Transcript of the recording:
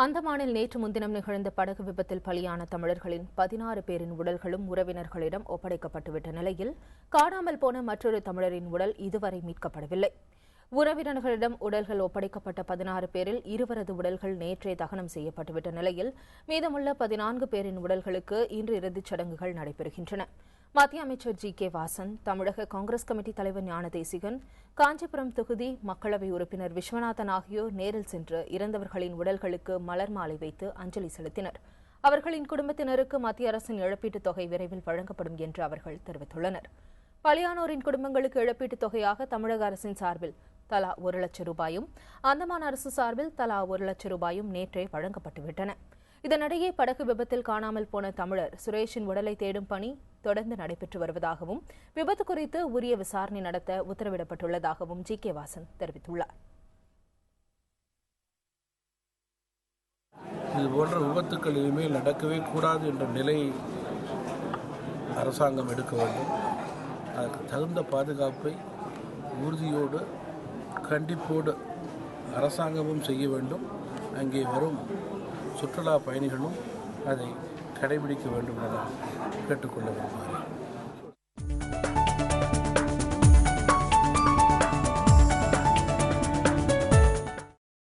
அந்தமானில் நேற்று முன்தினம் நிகழ்ந்த படகு விபத்தில் பலியான தமிழர்களின் 16 பேரின் உடல்களும் உறவினர்களிடம் ஒப்படைக்கப்பட்டுவிட்ட நிலையில் காணாமல் போன மற்றொரு தமிழரின் உடல் இதுவரை மீட்கப்படவில்லை. உறவினர்களிடம் உடல்கள் ஒப்படைக்கப்பட்ட 16 பேரில் இருவரது உடல்கள் நேற்றே தகனம் செய்யப்பட்டுவிட்ட நிலையில் மீதமுள்ள 14 பேரின் உடல்களுக்கு இன்று இறுதிச் சடங்குகள் நடைபெறுகின்றன. மத்திய அமைச்சர் ஜி.கே. வாசன், தமிழக காங்கிரஸ் கமிட்டி தலைவர் ஞானதேசிகன், காஞ்சிபுரம் தொகுதி மக்களவை உறுப்பினர் விஸ்வநாதன் ஆகியோர் நேரில் சென்று இறந்தவர்களின் உடல்களுக்கு மலர் மாலை வைத்து அஞ்சலி செலுத்தினர். அவர்களின் குடும்பத்தினருக்கு மத்திய அரசின் இழப்பீட்டுத் தொகை விரைவில் வழங்கப்படும் என்று அவர்கள் தெரிவித்துள்ளனர். பலியானோரின் குடும்பங்களுக்கு இழப்பீட்டுத் தொகையாக தமிழக அரசின் சார்பில் தலா 1 லட்சம் ரூபாயும், அந்தமான் அரசு சார்பில் தலா 1 லட்சம் ரூபாயும் நேற்றே வழங்கப்பட்டுவிட்டன. இதனிடையே படகு விபத்தில் காணாமல் போன தமிழர் சுரேஷின் உடலை தேடும் பணி தொடர்ந்து நடைபெற்று வருவதாகவும், விபத்து குறித்து உரிய விசாரணை நடத்த உத்தரவிடப்பட்டுள்ளதாகவும் ஜி.கே. வாசன் தெரிவித்துள்ளார். இதுபோன்ற விபத்துக்கள் இனிமேல் நடக்கவே கூடாது என்ற நிலையை அரசாங்கம் எடுக்க வேண்டும். அதற்கு தகுந்த பாதுகாப்பை உறுதியோடு கண்டிப்போடு அரசாங்கமும் செய்ய வேண்டும். அங்கே வரும் சுற்றுலா பயணிகளும் அதை கடைபிடிக்க வேண்டும் என கேட்டுக்கொள்ள விரும்புகிறேன்.